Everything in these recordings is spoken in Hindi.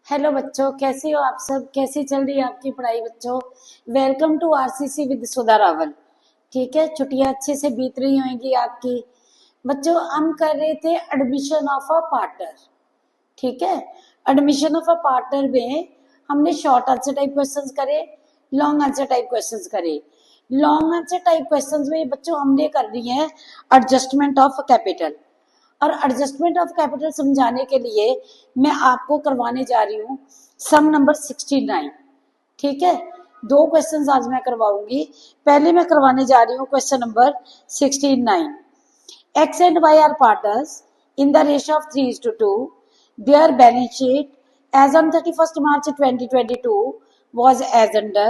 हेलो बच्चों, कैसे हो आप सब? कैसी चल रही है आपकी पढ़ाई बच्चों? वेलकम टू आरसीसी विद सुधा रावल। ठीक है, छुट्टियां अच्छे से बीत रही होंगी आपकी। बच्चों, हम कर रहे थे एडमिशन ऑफ अ पार्टनर। ठीक है, एडमिशन ऑफ अ पार्टनर में हमने शॉर्ट आंसर टाइप क्वेश्चंस करे, लॉन्ग आंसर टाइप क्वेश्चंस करे। लॉन्ग आंसर टाइप क्वेश्चंस में बच्चों हमने कर रही है एडजस्टमेंट ऑफ कैपिटल। और एडजस्टमेंट ऑफ कैपिटल समझाने के लिए मैं आपको करवाने जा रही हूँ सम नंबर 69। ठीक है, दो क्वेश्चंस आज मैं करवाऊंगी। पहले मैं करवाने जा रही हूँ question number 69। X and Y are partners in the ratio of 3:2. Their balance sheet as on 31st March 2022 was as under.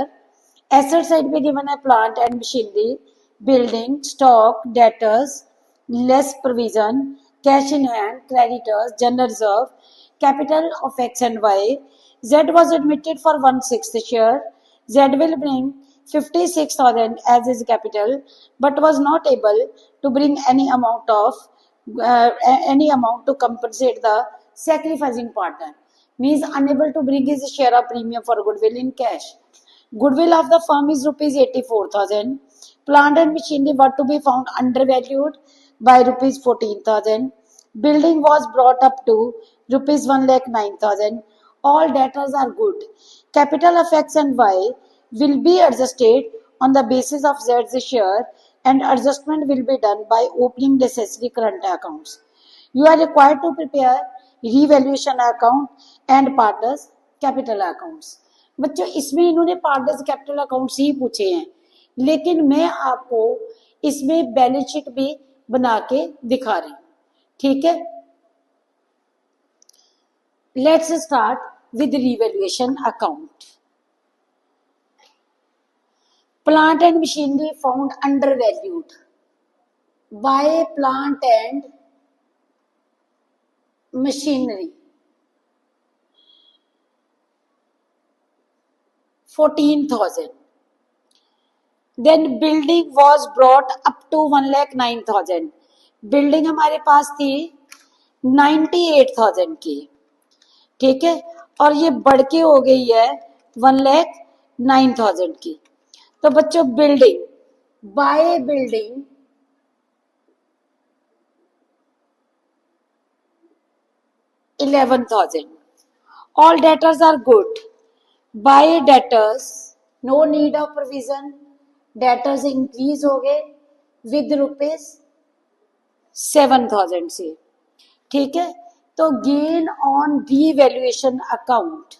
Asset side पे given है plant and machinery, building, stock, debtors, less provision, cash in hand, creditors, general reserve, capital of X and Y. Z was admitted for 1/6 share. Z will bring 56,000 as his capital, but was not able to bring any amount to compensate the sacrificing partner. Means unable to bring his share of premium for goodwill in cash. Goodwill of the firm is rupees 84,000. Plant and machinery were to be found undervalued by rupees 14,000. Building was brought up to rupees 1,09,000. All debtors are good. Capital of X and Y will be adjusted on the basis of Z's share, and adjustment will be done by opening necessary current accounts. You are required to prepare revaluation account and partners capital accounts. बच्चों, इसमें इन्होंने पार्टनर्स कैपिटल अकाउंट्स ही पूछे हैं, लेकिन मैं आपको इसमें बैलेंस शीट भी बना के दिखा रही हूँ। ठीक है, let's start with revaluation account. Plant and machinery found under valued by plant and machinery 14,000. Then building was brought up to 1,09,000. Building हमारे पास थी 98,000 की। ठीक है, और ये बढ़ के हो गई है 1,09,000 की। तो बच्चों, building by building $11,000. All debtors are good. By debtors, no need of provision. Debtors increase हो गए with rupees 7,000 से। ठीक है, तो गेन ऑन रीवैल्यूएशन अकाउंट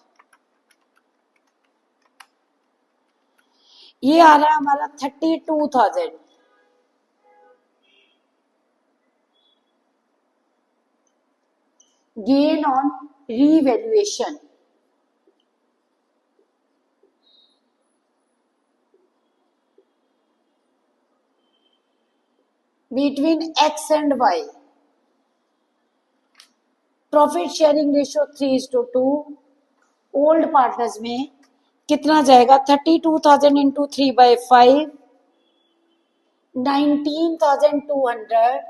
ये आ रहा है हमारा 32,000। Gain on revaluation between X and Y। Profit sharing ratio 3:2। Old partners में कितना जाएगा? 32,000 इंटू 3/5, 19,200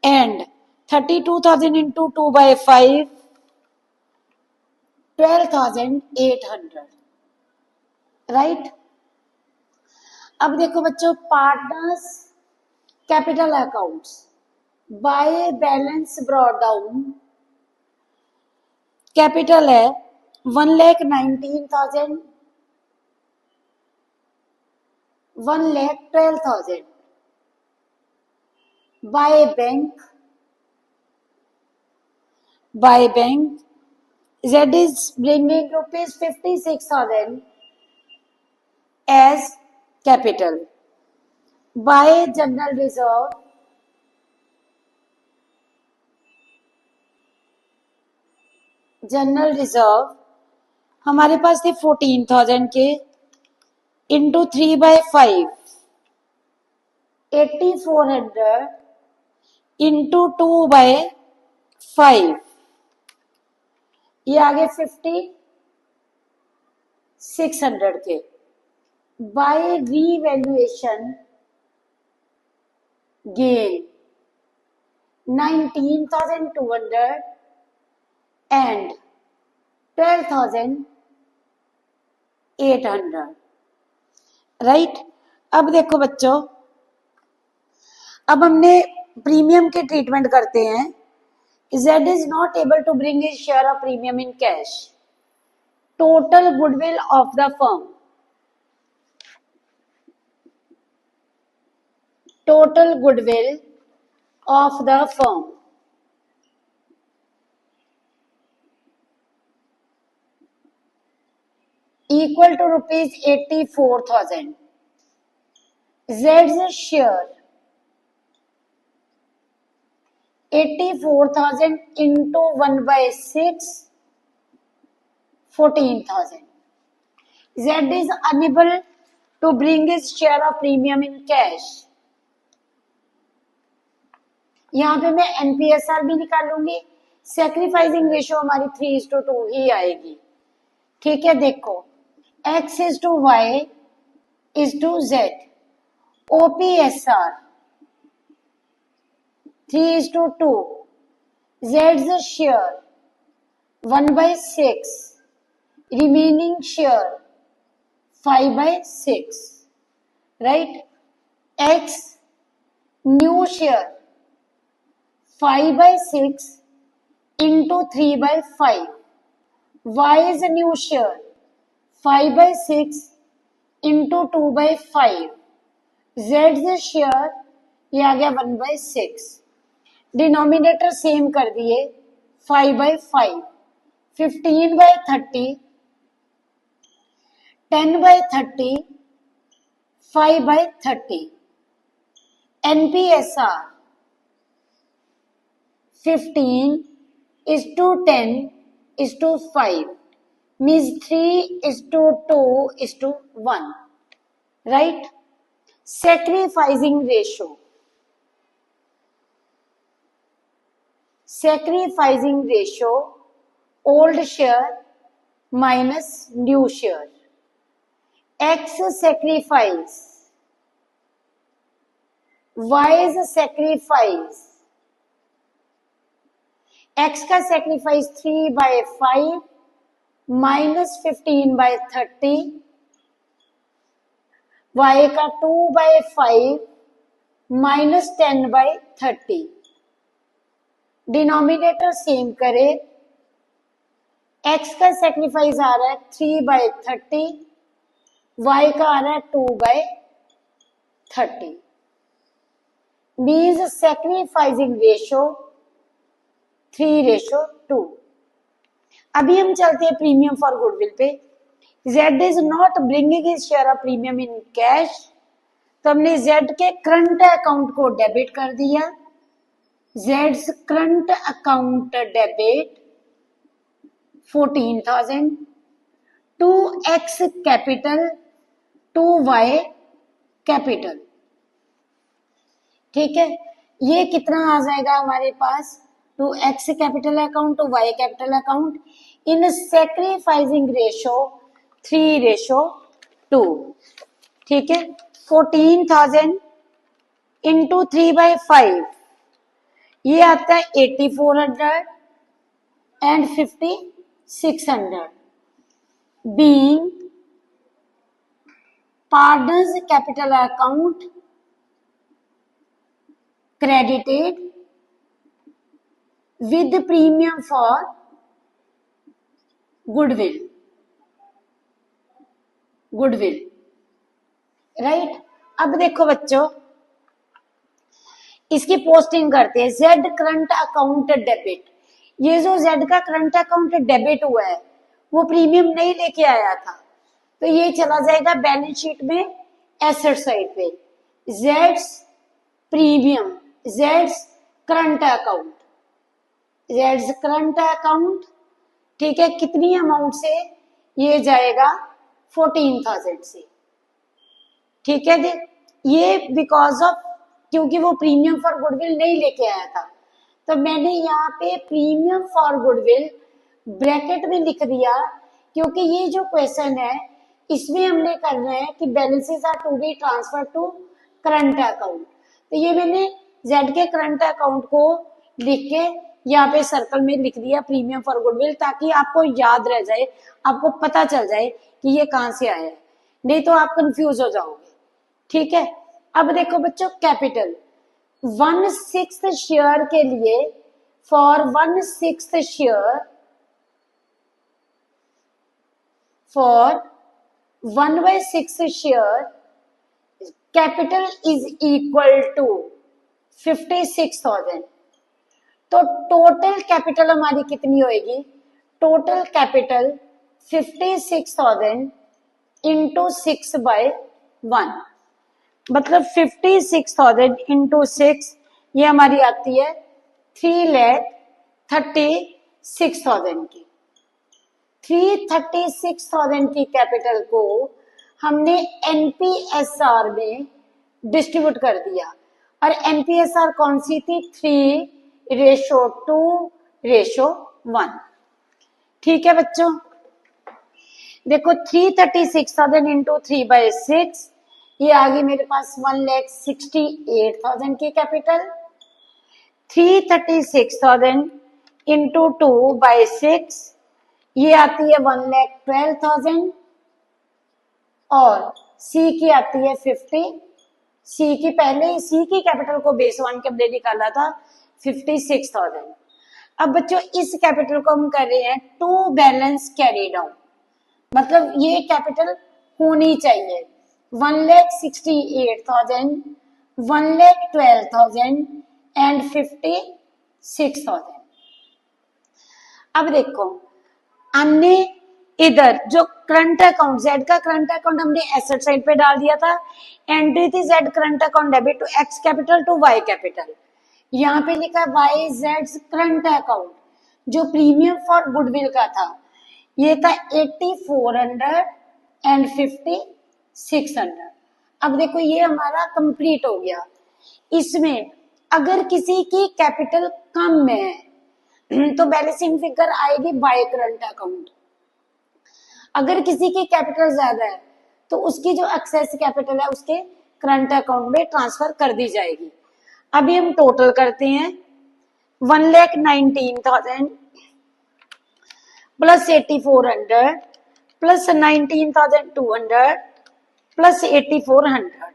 and 32,000 into 2/5, 12,800। राइट। अब देखो बच्चों, partners capital accounts by balance brought down. Capital है 1,19,000, 1,12,000 by bank. Z is bringing rupees 56,000 as capital. By general reserve, हमारे पास थे 14,000 के इंटू 3/5, 8,400 इंटू 2/5, ये आगे 5,600 के। By revaluation gain 19,200 and 12,800, right. अब देखो बच्चों, अब हमने प्रीमियम के ट्रीटमेंट करते हैं। Z is not able to bring his share of premium in cash. Total goodwill of the firm. Total goodwill of the firm equal to rupees 84,000. Z's share 84,000 into 1 by 6, 14,000. Z is unable to bring his share of premium in cash. यहाँ पे मैं NPSR भी निकालूंगी, सैक्रिफाइसिंग रेशियो हमारी 3:2 ही आएगी। ठीक है, देखो X is to Y is to Z, OPSR 3:2, Z's share 1 by 6, remaining share 5 by 6, right? X new share 5 by 6 into 3 by 5. Y is a new share 5 by 6 into 2 by 5. Z's share ये आ गया 1 by 6. डिनोमिनेटर सेम कर दिए 5 by 5. 15 by 30, 10 by 30, 5 by 30. NPSR 15 is to 10 is to 5, means 3 is to 2 is to 1, right? Sacrificing ratio. Sacrificing ratio, old share minus new share. X sacrifice, Y's sacrifice. X का sacrifice 3 by 5 minus 15 by 30, Y का 2 by 5 minus 10 by 30. Denominator same करे, X का सेक्रीफाइस आ रहा है 3 by 30, Y का आ रहा है 2 by 30, मीन्स सेक्रीफाइसिंग रेशियो 3:2. अभी हम चलते हैं प्रीमियम फॉर गुडविल पे। Z is not bringing his share of premium in cash, तो हमने Z के करंट अकाउंट को डेबिट कर दिया। Z's current account debit 14,000 to X capital to Y capital. ठीक है, ये कितना आ जाएगा हमारे पास, to X capital account to Y capital account in sacrificing ratio 3:2। ठीक है, 14,000 इंटू 3 by 5, ये आता है 8400 and 5600, being partners capital account credited with premium for goodwill, right. अब देखो बच्चों, इसकी पोस्टिंग करते हैं। Z करंट अकाउंट डेबिट, ये जो Z का करंट अकाउंट डेबिट हुआ है वो प्रीमियम नहीं लेके आया था, तो ये चला जाएगा बैलेंस शीट में एसेट साइड पे। Z's premium, Z's current account, Z's current account, ठीक है, कितनी अमाउंट से, ये जाएगा 14,000 से। ठीक है, ये बिकॉज ऑफ, क्योंकि वो प्रीमियम फॉर गुडविल नहीं लेके आया था, तो मैंने यहाँ पे प्रीमियम फॉर गुडविल ब्रैकेट में लिख दिया, क्योंकि ये जो क्वेश्चन है इसमें हमने करना है कि balances are to be transfer to current account. तो ये मैंने Z के करंट अकाउंट को लिख के यहाँ पे सर्कल में लिख दिया प्रीमियम फॉर गुडविल, ताकि आपको याद रह जाए, आपको पता चल जाए कि ये कहां से आया है, नहीं तो आप कंफ्यूज हो जाओगे। ठीक है, अब देखो बच्चों, कैपिटल 1/6 शेयर के लिए, for 1/6 share, for 1/6 share, capital is equal to 56,000। तो टोटल कैपिटल हमारी कितनी होगी? टोटल कैपिटल 56,000 इंटू 6/1, मतलब 56,000 इंटू 6, ये हमारी आती है 3,36,000 की। 336,000 की कैपिटल को हमने एनपीएसआर में डिस्ट्रीब्यूट कर दिया, और एनपीएसआर कौन सी थी? 3:2:1। ठीक है बच्चों, देखो 336,000 इंटू 3/6, ये आ गई मेरे पास 1,68,000 की कैपिटल। 336,000 इंटू 2/6, ये आती है 1,12,000, और सी की आती है 50। सी की पहले सी की कैपिटल को बेस 1 के हमने निकाला था 56,000। अब बच्चों इस कैपिटल को हम कर रहे हैं टू बैलेंस कैरी डाउन, मतलब ये कैपिटल होनी चाहिए 1,68,000, 1,12,000 एंड 56,000। अब देखो हमने इधर जो करंट अकाउंट, जेड का करंट अकाउंट हमने एसेट साइड पे डाल दिया था, एंट्री थी Z current account debit to X capital to Y capital. यहाँ पे लिखा है वाई जेड करंट अकाउंट, जो प्रीमियम फॉर गुडविल का था, ये था 8400 एंड 5600। अब देखो ये हमारा कंप्लीट हो गया। इसमें अगर किसी की कैपिटल कम है तो बैलेंसिंग फिगर आएगी बाय करंट अकाउंट। अगर किसी की कैपिटल ज्यादा है तो उसकी जो एक्सेस कैपिटल है उसके करंट अकाउंट में ट्रांसफर कर दी जाएगी। अभी हम टोटल करते हैं, 1,19,000 plus 8,400 plus 19,200 plus 8,400,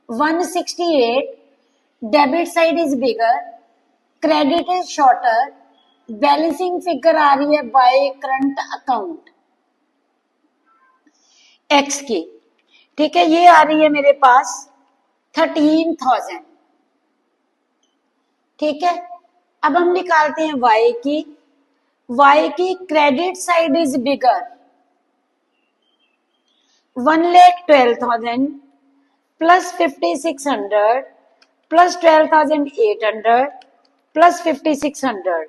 168। Debit side is bigger, credit is shorter, balancing figure आ रही है बाय करंट अकाउंट एक्स की। ठीक है, ये आ रही है मेरे पास 13,000। ठीक है, अब हम निकालते हैं वाई की। वाई की credit side is bigger, 1,12,000 plus 5,600 plus 12,800 plus 5,600,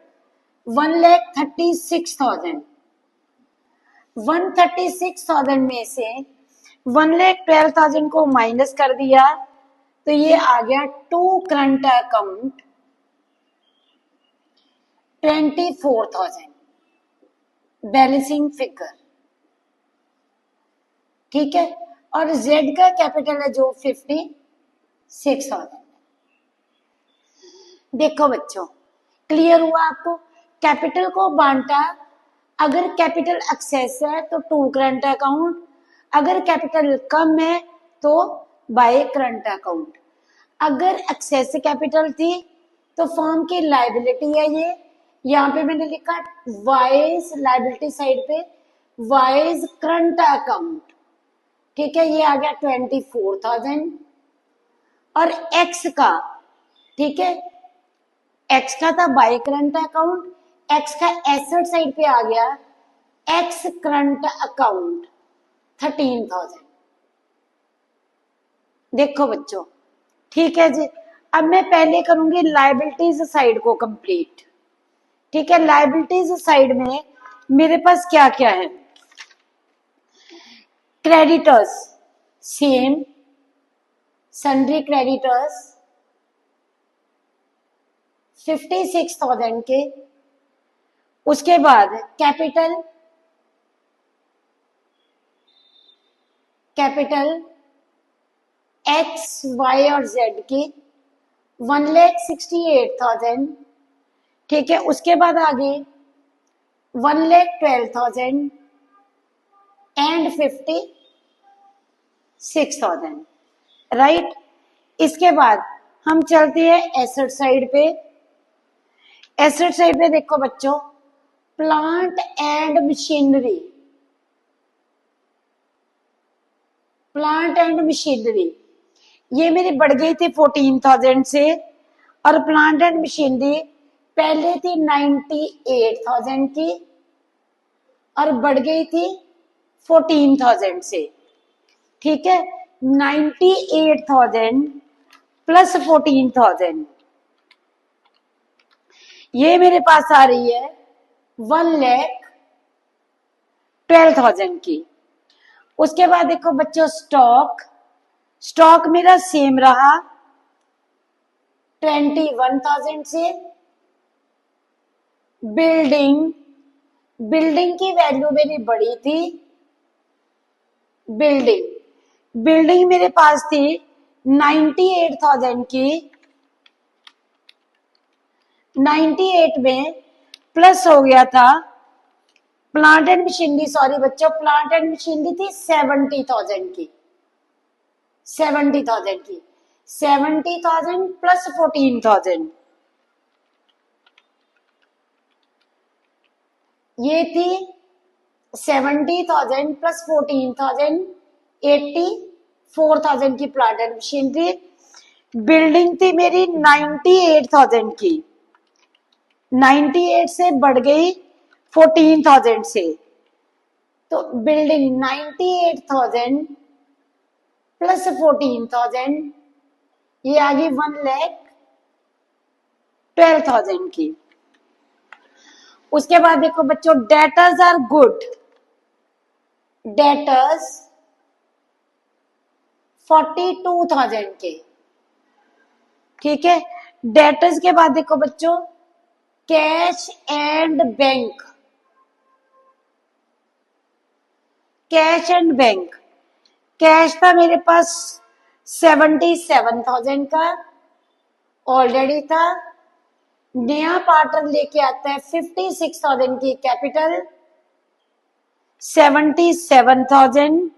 1,36,000। 136,000 में से 1,12,000 को माइनस कर दिया तो ये आ गया to current account 24,000 balancing figure. ठीक है, और जेड का कैपिटल है जो 56,000। देखो बच्चों, क्लियर हुआ आपको? कैपिटल को बांटा, अगर कैपिटल एक्सेस है तो टू करंट अकाउंट, अगर कैपिटल कम है तो बाय करंट अकाउंट। अगर एक्सेस कैपिटल थी तो फर्म की लायबिलिटी है ये, यहाँ पे मैंने लिखा वाइज लायबिलिटी साइड पे वाइज करंट अकाउंट। ठीक है, ये आ गया 24,000। और एक्स का, ठीक है, एक्स का था बाय करंट अकाउंट, एक्स का एसेट साइड पे आ गया एक्स करंट अकाउंट 13,000। देखो बच्चों, ठीक है जी। अब मैं पहले करूंगी लायबिलिटीज साइड को कंप्लीट। ठीक है, लायबिलिटीज साइड में मेरे पास क्या क्या है? क्रेडिटर्स सेम, सन्ड्री क्रेडिटर्स 56,000 के। उसके बाद कैपिटल 10,000 एक्स वाई और जेड की 1,68,000, ठीक है। उसके बाद आगे 1,12,000 एंड 56,000, राइट। इसके बाद हम चलते हैं एसेट साइड पे। एसेट साइड पे देखो बच्चों, plant and machinery, plant and machinery ये मेरी बढ़ गई थी 14,000 से, और प्लांट एंड मशीनरी पहले थी 98,000 की और बढ़ गई थी 14,000 से, ठीक है। 98,000 प्लस 14,000 ये मेरे पास आ रही है 1,12,000 की। उसके बाद देखो बच्चों स्टॉक, स्टॉक मेरा सेम रहा 21,000 से। बिल्डिंग, बिल्डिंग की वैल्यू मेरी बड़ी थी, बिल्डिंग, बिल्डिंग मेरे पास थी 98,000 की। 98 में प्लस हो गया था प्लांट एंड मशीनरी, सॉरी बच्चों, प्लांट एंड मशीनरी थी 70,000 की, 70,000 की। 70,000 प्लस 14,000 ये थी 70,000 प्लस 14,000, 84,000 की प्लांट एंड मशीनरी। बिल्डिंग थी मेरी 98,000 की, 98 से बढ़ गई 14,000 से, तो बिल्डिंग 98,000 प्लस 14,000 ये आ गई 1,12,000 की। उसके बाद देखो बच्चों डेटर्स आर गुड, डेटर्स 42,000 के, ठीक है। डेटर्स के बाद देखो बच्चों cash and bank, cash and bank, cash था मेरे पास 77,000 का ऑलरेडी था। नया पार्टनर लेके आता है 56,000 की कैपिटल, 77,000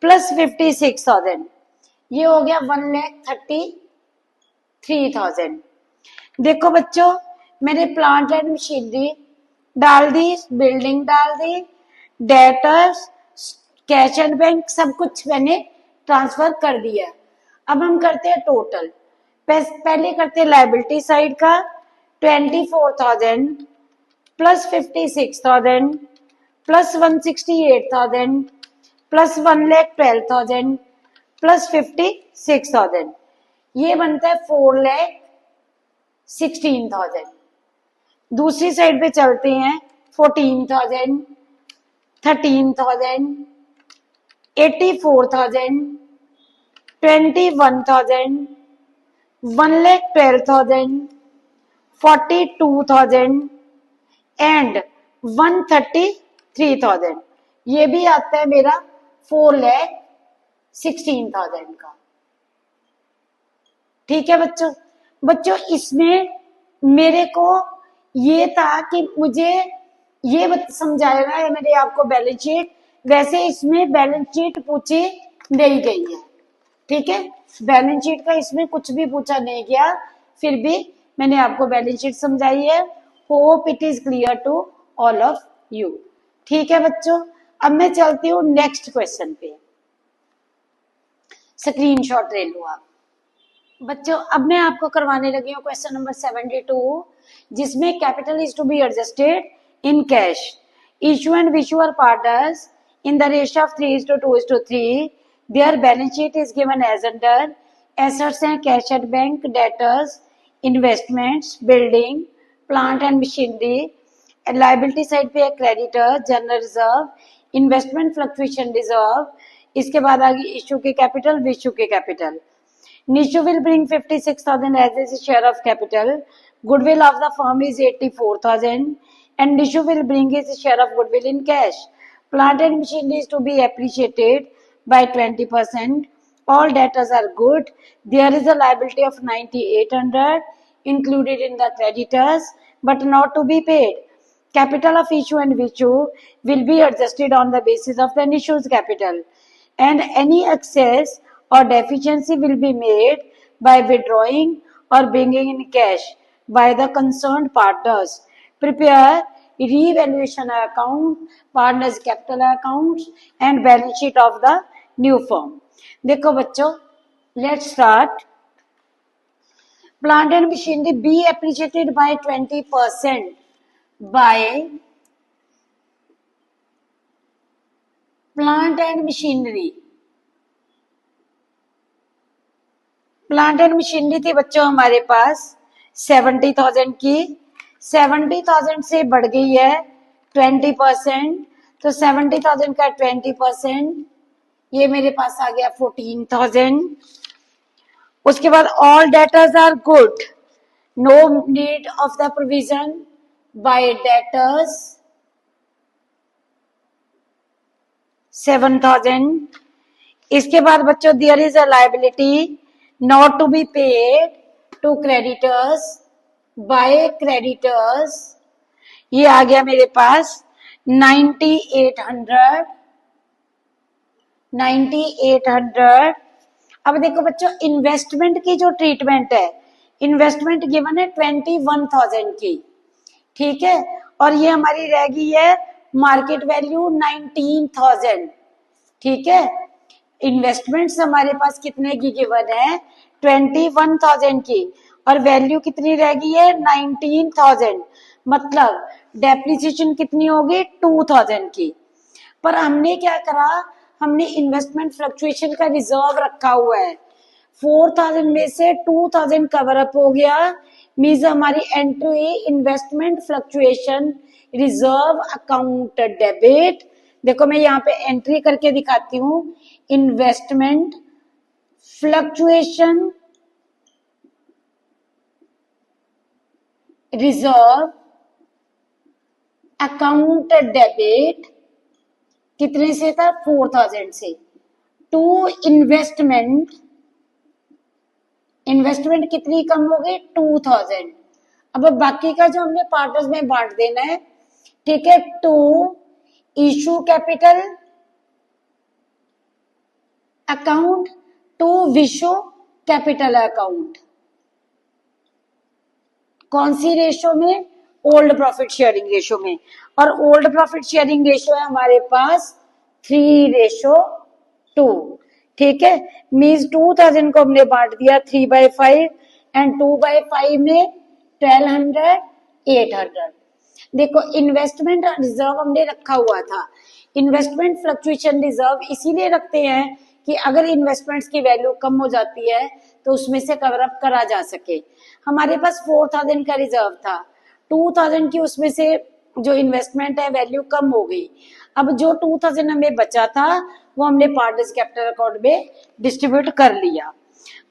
प्लस 56,000 ये हो गया 1,33,000। देखो बच्चों मैंने प्लांट एंड मशीनरी डाल दी, बिल्डिंग डाल दी, डेटर्स, कैश एंड बैंक सब कुछ मैंने ट्रांसफर कर दिया। अब हम करते हैं टोटल। पहले करते हैं लायबिलिटी साइड का, 24,000 प्लस 56,000 प्लस 168,000 प्लस 1,12,000 प्लस 56,000 ये बनता है 4,16,000। दूसरी साइड पे चलते हैं 14,000, 13,000, 84,000, 21,000, 1,12,000, 42,000 एंड 1,33,000 ये भी आता है मेरा 4,16,000 का, ठीक है बच्चों। बच्चों इसमें मेरे को ये था कि मुझे ये समझाना है मैंने आपको बैलेंस शीट, वैसे इसमें बैलेंस शीट पूछी नहीं गई है, ठीक है। बैलेंस शीट का इसमें कुछ भी पूछा नहीं गया, फिर भी मैंने आपको बैलेंस शीट समझाई है। Hope it is clear to all of you, ठीक है बच्चों। अब मैं चलती हूँ नेक्स्ट क्वेश्चन पे, स्क्रीनशॉट ले लो आप बच्चों। अब मैं आपको करवाने लगी हूँ क्वेश्चन नंबर 72, जिसमें capital is to be adjusted in cash, Ishu and Vishu are partners in the ratio of 3:2:3। Their balance sheet is given as under. Assets हैं cash at bank, debtors, investments, building, plant and machinery. Liability side पे है creditor, general reserve, investment fluctuation reserve. इसके बाद आगे इशू के कैपिटल, विशू के capital. Nishu will bring 56,000 as his share of capital. Goodwill of the firm is 84,000 and Nishu will bring his share of goodwill in cash. Plant and machinery is to be appreciated by 20%. all debtors are good. There is a liability of 9800 included in the creditors but not to be paid. Capital of issue and issue will be adjusted on the basis of the issue's capital, and any excess or deficiency will be made by withdrawing or bringing in cash by the concerned partners. Prepare revaluation account, partners capital accounts and balance sheet of the new firm. देखो बच्चों, let's start. Plant and machinery be appreciated by 20% by plant and machinery. Plant and machinery थी बच्चों हमारे पास 70,000 की, 70,000 से बढ़ गई है 20%, तो 70,000 का 20% ये मेरे पास आ गया 14,000. उसके बाद all debtors are good, no need of the provision by debtors 7,000. इसके बाद बच्चों there is a liability not to be paid to creditors by creditors, ये आ गया मेरे पास 9800. अब देखो बच्चों इन्वेस्टमेंट की जो ट्रीटमेंट है, इन्वेस्टमेंट गिवन है 21,000 की, ठीक है, और ये हमारी रह गई है मार्केट वैल्यू 19,000, ठीक है. इन्वेस्टमेंट्स हमारे पास कितने की गिवन है 21,000 की, और वैल्यू कितनी रह गई है 19,000, मतलब डेप्रिसिएशन कितनी होगी 2,000 की. पर हमने क्या करा, हमने इन्वेस्टमेंट फ्लक्चुएशन का रिजर्व रखा हुआ है, 4,000 में से 2,000 कवर अप हो गया, मीन्स हमारी entry investment fluctuation reserve account debit. देखो मैं यहाँ पे एंट्री करके दिखाती हूँ, investment fluctuation reserve account debit कितने से था 4,000 से, टू इन्वेस्टमेंट, इन्वेस्टमेंट कितनी कम हो गई 2,000. अब बाकी का जो हमने पार्टनर्स में बांट देना है, ठीक है, to Ishu capital account to Vishu capital account. कौन सी रेशो में, ओल्ड प्रॉफिट शेयरिंग रेशो में, और ओल्ड प्रॉफिट शेयरिंग रेशो है हमारे पास 3:2, ठीक है, मीन्स 2,000 को हमने बांट दिया 3/5 एंड 2/5 में 1,200 800. देखो इन्वेस्टमेंट रिजर्व हमने रखा हुआ था, इन्वेस्टमेंट फ्लक्चुएशन रिजर्व इसीलिए रखते हैं कि अगर इन्वेस्टमेंट्स की वैल्यू कम हो जाती है तो उसमें से कवर अप करा जा सके. हमारे पास 4,000 का रिजर्व था, 2,000 की उसमें से जो इन्वेस्टमेंट है वैल्यू कम हो गई, अब जो 2,000 हमें बचा था वो हमने पार्टनर्स कैपिटल अकाउंट में डिस्ट्रीब्यूट कर लिया.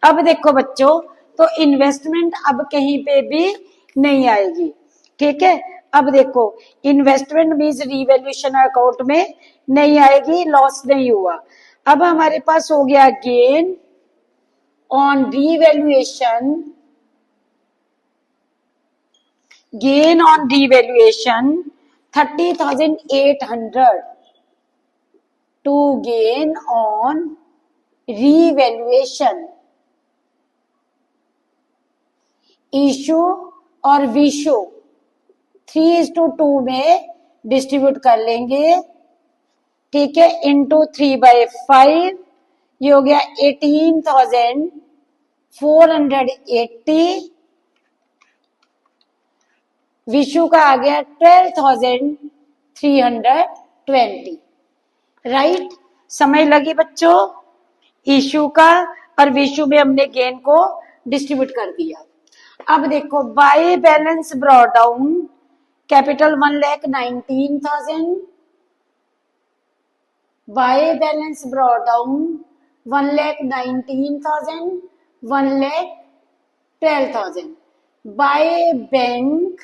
अब देखो बच्चों, तो इन्वेस्टमेंट अब कहीं पे भी नहीं आएगी, ठीक है. अब देखो इन्वेस्टमेंट मीन्स रिवैल्यूएशन अकाउंट में नहीं आएगी, लॉस नहीं हुआ. अब हमारे पास हो गया gain on revaluation, gain on revaluation 30,800 to gain on revaluation. इशू और विशो 3:2 में डिस्ट्रीब्यूट कर लेंगे, ठीक है, इंटू 3/5, ये हो गया 18,480. विशु का आ गया 12,320. राइट, समझ लगी बच्चों, इशू का और विशु में हमने गेन को डिस्ट्रीब्यूट कर दिया. अब देखो by balance brought down capital 1,19,000, by balance brought down 1,19,000, 1,12,000. By bank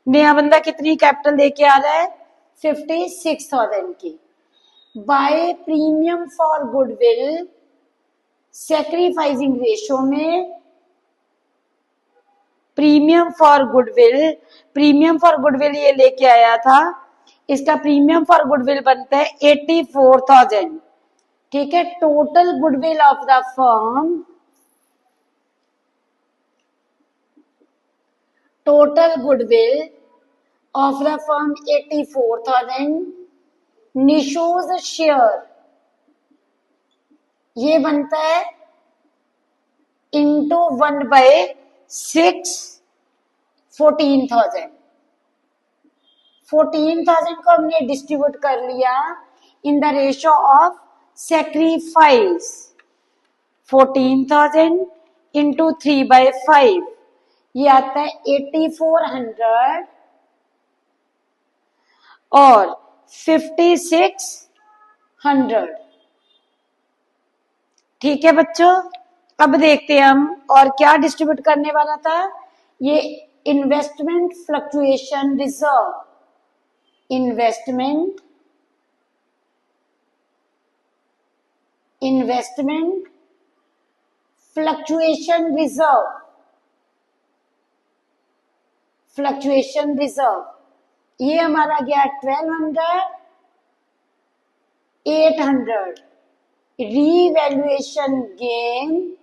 नया बंदा कितनी कैपिटल लेके आ रहा है 56,000 की. By premium for goodwill sacrificing ratio में प्रीमियम फॉर गुडविल ये लेके आया था। इसका प्रीमियम फॉर गुडविल बनता है 84,000। ठीक है, total goodwill of the firm, total goodwill of the firm 84,000। Nishu's share ये बनता है इंटू 1/6, 14,000। 14,000 को हमने डिस्ट्रीब्यूट कर लिया in the ratio of sacrifice. 14,000 into 3/5 ये आता है 8,400 और 5,600। ठीक है बच्चों, अब देखते हैं हम और क्या डिस्ट्रीब्यूट करने वाला था। ये investment fluctuation reserve, investment fluctuation reserve ये हमारा गया 1200, 800। रीवैल्यूएशन गेन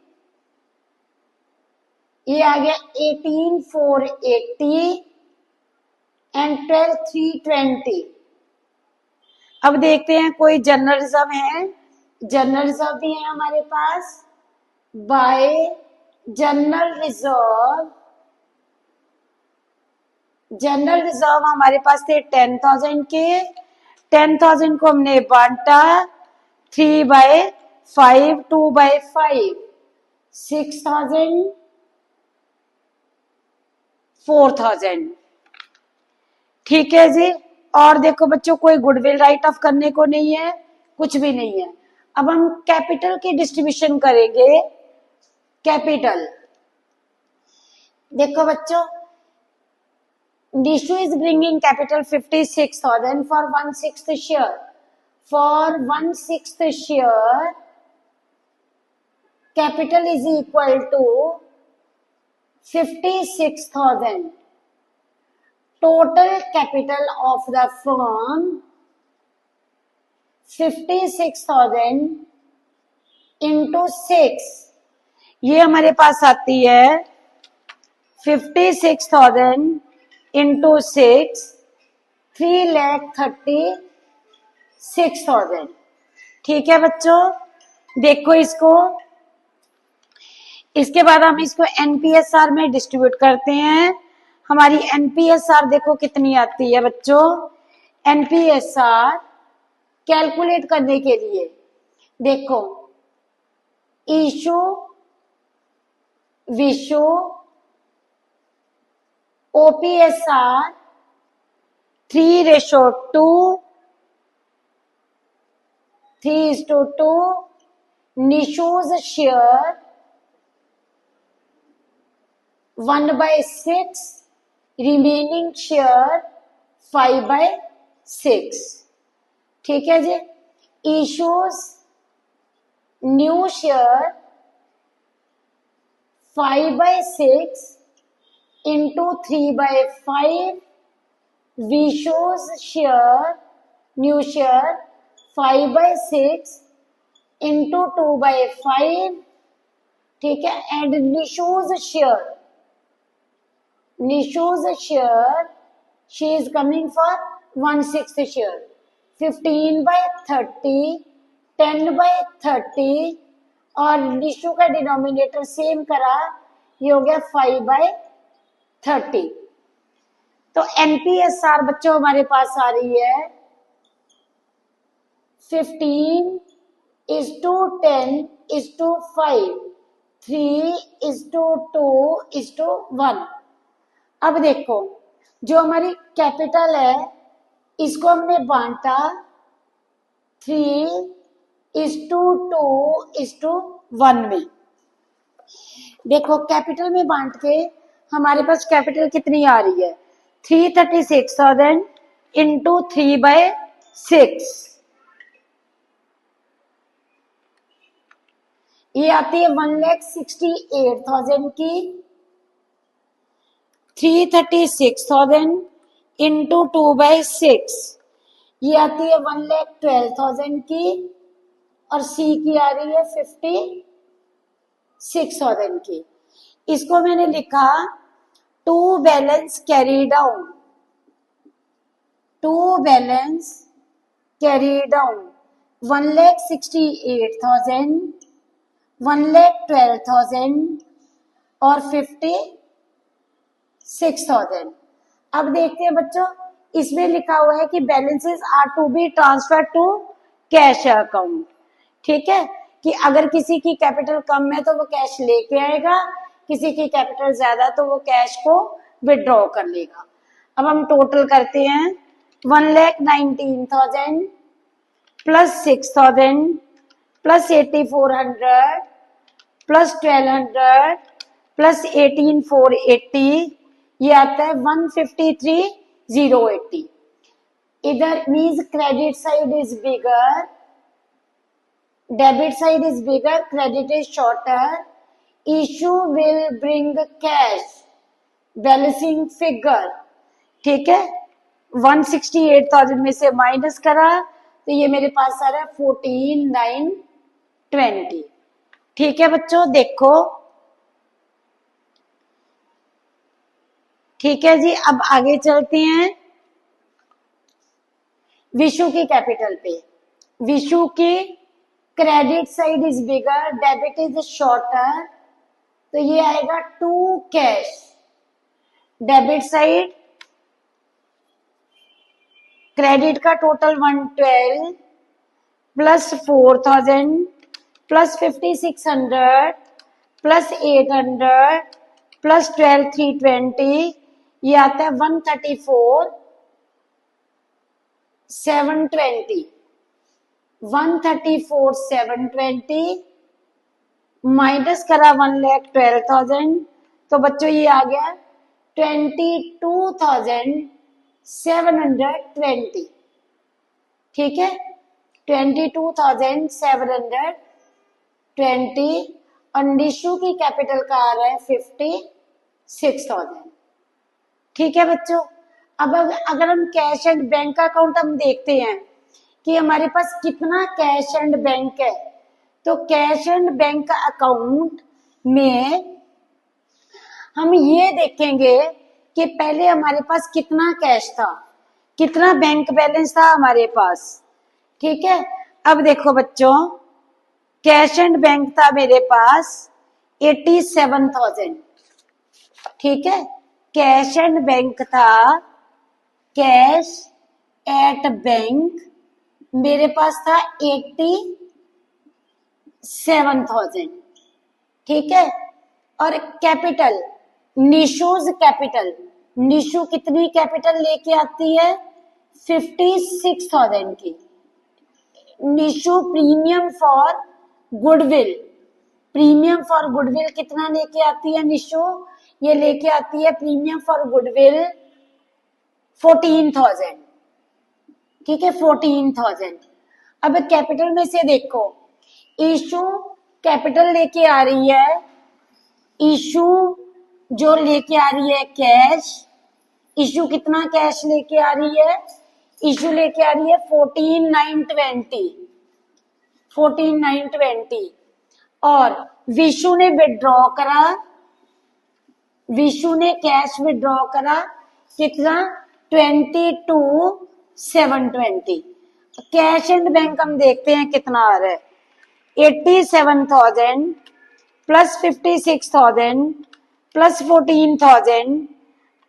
ये आ गया 18,480 एंड 12,320। अब देखते हैं कोई जनरल रिजर्व है। जनरल रिजर्व भी है हमारे पास। बाय जनरल रिजर्व हमारे पास थे 10,000 के। 10,000 को हमने बांटा 3/5, 2/5, 6,000, 4,000। ठीक है जी। और देखो बच्चों, कोई गुडविल राइट ऑफ करने को नहीं है, कुछ भी नहीं है। अब हम कैपिटल की डिस्ट्रीब्यूशन करेंगे। कैपिटल देखो बच्चों, Nishu is bringing capital 56,000 for 1/6 share. For 1/6 share, capital is equal to 56,000. Total capital of the firm 56,000 into 6 ये हमारे पास आती है 56,000 into 6, 3,36,000। ठीक है बच्चों, देखो इसको। इसके बाद हम इसको एनपीएसआर में डिस्ट्रीब्यूट करते हैं। हमारी एनपीएसआर देखो कितनी आती है बच्चों। एनपीएसआर कैलकुलेट करने के लिए देखो, Ishu, Vishu, OPSR 3:2, 3:2, Nishu's share 1/6, remaining share 5/6। ठीक है जी। Ishu's new share 5/6 into 3/5, Vishu's share new share 5/6 into 2/5। ठीक है, and Nishu's share she is coming for 1/6 share 15/30, 10/30 और निशु का डिनोमिनेटर सेम करा, ये हो गया 5/30। तो एनपीएसआर बच्चों हमारे पास आ रही है 15:10:5, 3:2:1। अब देखो, जो हमारी कैपिटल है इसको हमने बांटा 3:2:1 में। देखो कैपिटल में बांट के हमारे पास कैपिटल कितनी आ रही है 336,000 इंटू 3/6। ये आती है 1,68,000 की, 336,000 इंटू 2/6, ये आती है 1,12,000 की, और सी की आ रही है 56,000 की। इसको मैंने लिखा to balance carry down, to balance carry down 1,68,000, 1,12,000 और 56,000। अब देखते हैं बच्चों, इसमें लिखा हुआ है कि balances are to be transfer to cash account. ठीक है, कि अगर किसी की कैपिटल कम है तो वो कैश लेके आएगा, किसी की कैपिटल ज्यादा तो वो कैश को विड्रॉ कर लेगा। अब हम टोटल करते हैं, 1,19,000 प्लस 6,000 प्लस 8,400 प्लस 1,200 प्लस 18,480, ये आता है 153,080। इधर means credit side is bigger, debit side is bigger, credit is shorter, issue will bring cash balancing figure. ठीक है, 168,000 में से माइनस करा तो ये मेरे पास आ रहा है 14,920। ठीक है बच्चों, देखो ठीक है जी। अब आगे चलते हैं विशु की कैपिटल पे। विशु की credit side is bigger, debit is shorter, तो ये आएगा to cash. Debit side credit का total 112 plus 4,000 plus 5,600 plus 800 plus 12,320, ये आता है 134,720। 134,720 माइनस करा 1,12,000, तो बच्चों ये आ गया 22,720। ठीक है, 22,720, और निशु की कैपिटल का आ रहा है 56,000। ठीक है बच्चों, अब अगर हम कैश एंड बैंक अकाउंट हम देखते हैं कि हमारे पास कितना कैश एंड बैंक है, तो कैश एंड बैंक अकाउंट में हम ये देखेंगे कि पहले हमारे पास कितना कैश था, कितना बैंक बैलेंस था हमारे पास। ठीक है, अब देखो बच्चों, कैश एंड बैंक था मेरे पास 87,000। ठीक है, कैश एंड बैंक था, कैश एट बैंक मेरे पास था 87,000। ठीक है, और कैपिटल, निशुज कैपिटल, निशु कितनी कैपिटल लेके आती है 56,000 की। Nishu premium for goodwill, premium for goodwill कितना लेके आती है निशु, ये लेके आती है प्रीमियम फॉर गुडविल 14,000। ठीक है, 14,000। अब कैपिटल में से देखो, इशू कैपिटल लेके आ रही है, इशू जो लेके आ रही है कैश, इशू कितना कैश लेके आ रही है, इशू लेके आ रही है 14,920, 14,920, और विशु ने विड्रॉ करा, विशु ने कैश विड्रॉ करा कितना 22,720। कैश एंड बैंक हम देखते हैं कितना आ रहा है, 87,000 प्लस 56,000 प्लस 14,000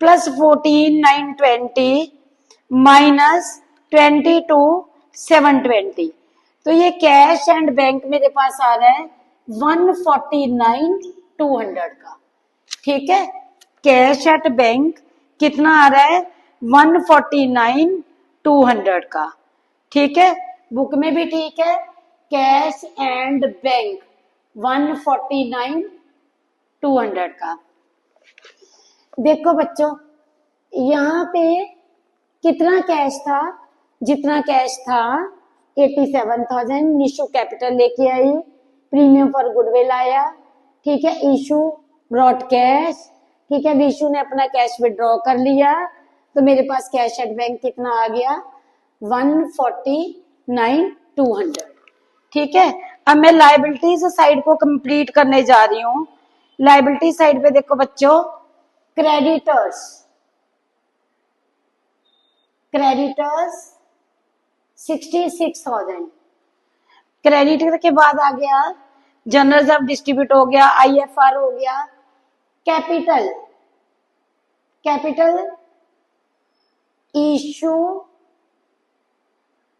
प्लस 14,920 माइनस 22,720, तो ये कैश एंड बैंक मेरे पास आ रहा है 149,200 का। ठीक है, कैश एट बैंक कितना आ रहा है 149,200 का। ठीक है, बुक में भी ठीक है, कैश एंड बैंक 149,200 का। देखो बच्चों, यहाँ पे कितना कैश था, जितना कैश था 87,000 निशु कैपिटल लेके आई, प्रीमियम फॉर गुडविल आया, ठीक है। इशू ब्रॉट कैश, ठीक है। विशु ने अपना कैश विड्रॉ कर लिया, तो मेरे पास कैश एट बैंक कितना आ गया 149,200, ठीक है। अब मैं लाइबिलिटीज साइड को कंप्लीट करने जा रही हूं। लाइबिलिटी साइड पे देखो बच्चों, क्रेडिटर्स 66,000, क्रेडिटर के बाद आ गया जनरल रिजर्व डिस्ट्रीब्यूट हो गया, IFR हो गया, कैपिटल इशू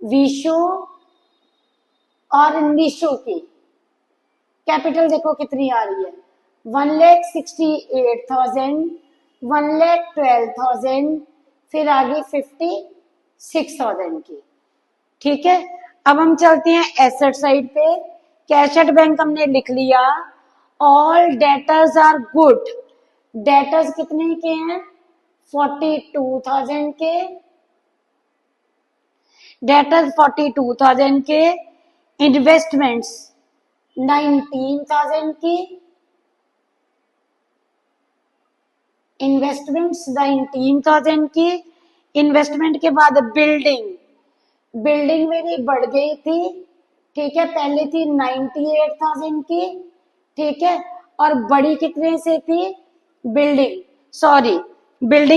विशु और निशु की कैपिटल देखो कितनी आ रही है 1,68,000, 1,12,000, फिर आगे 56,000 की, ठीक है। अब हम चलते हैं एसेट साइड पे। कैश एट बैंक हमने लिख लिया, all debtors are good, debtors कितने के हैं 42,000 के, डेटर्स 42,000 के, इन्वेस्टमेंट्स 19,000 की, इन्वेस्टमेंट्स 19,000 की। इन्वेस्टमेंट के बाद बिल्डिंग मेरी बढ़ गई थी, ठीक है। पहले थी 98,000 की, ठीक है। और बड़ी कितने से थी बिल्डिंग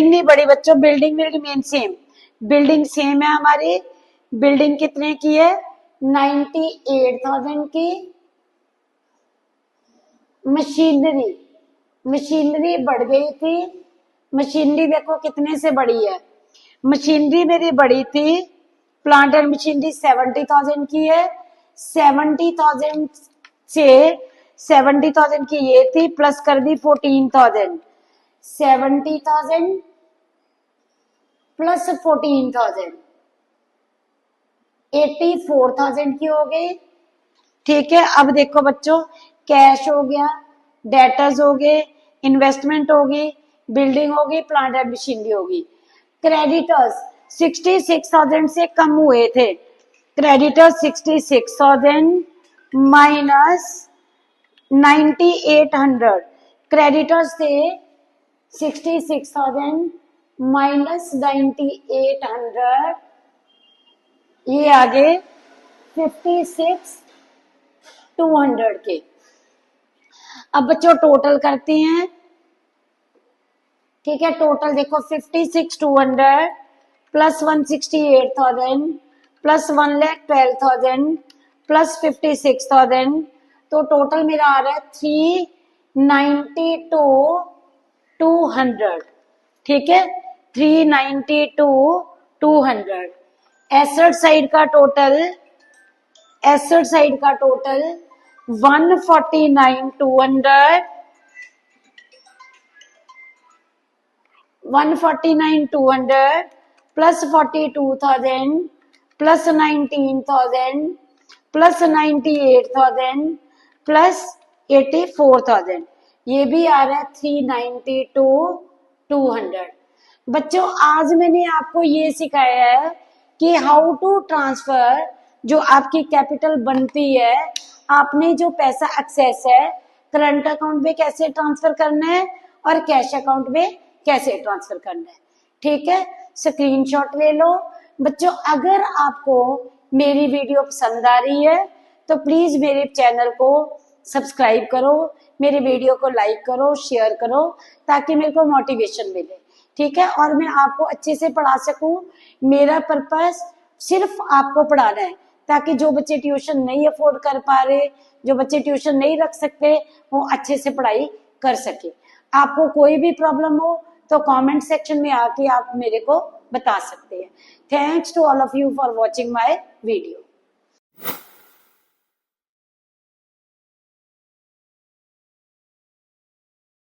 नहीं बड़ी बच्चों, building will remain same, building same है हमारी। बिल्डिंग कितने की है 98,000 की। मशीनरी बढ़ गई थी, मशीनरी देखो कितने से बढ़ी है, मशीनरी मेरी बढ़ी थी, प्लांट एंड मशीनरी 70,000 की है। 70,000 से 70,000 की ये थी, प्लस कर दी 14,000, 70,000 प्लस 14,000 84,000 की हो गई, ठीक है। अब देखो बच्चों, कैश हो गया, डेटर्स हो गए, इन्वेस्टमेंट होगी, बिल्डिंग होगी, प्लांट एंड मशीनरी होगी। क्रेडिटर्स 66,000 से कम हुए थे, क्रेडिटर्स 66,000 माइनस 9,800, क्रेडिटर्स थे 66,000 माइनस 9,800, ये आगे 56,200 के। अब बच्चों टोटल करते हैं, ठीक है। टोटल देखो 56,200 प्लस 168,000 प्लस 1,12,000 प्लस 56,000, तो टोटल मेरा आ रहा है 392,200, ठीक है। 392,200। एसेट साइड का total 149,200, 149,200 plus 42,000 plus 19,000 plus 98,000 plus 84,000, ये भी आ रहा है 392,200। बच्चों आज मैंने आपको ये सिखाया है कि हाउ टू ट्रांसफर, जो आपकी कैपिटल बनती है, आपने जो पैसा एक्सेस है करंट अकाउंट में कैसे ट्रांसफर करना है और कैश अकाउंट में कैसे ट्रांसफर करना है, ठीक है। स्क्रीनशॉट ले लो बच्चों। अगर आपको मेरी वीडियो पसंद आ रही है तो प्लीज मेरे चैनल को सब्सक्राइब करो, मेरी वीडियो को लाइक करो, शेयर करो, ताकि मेरे को मोटिवेशन मिले, ठीक है, और मैं आपको अच्छे से पढ़ा सकूं। मेरा पर्पस सिर्फ आपको पढ़ाना है, ताकि जो बच्चे ट्यूशन नहीं अफोर्ड कर पा रहे, जो बच्चे ट्यूशन नहीं रख सकते, वो अच्छे से पढ़ाई कर सके। आपको कोई भी प्रॉब्लम हो तो कमेंट सेक्शन में आके आप मेरे को बता सकते हैं। Thanks to all of you for watching my video.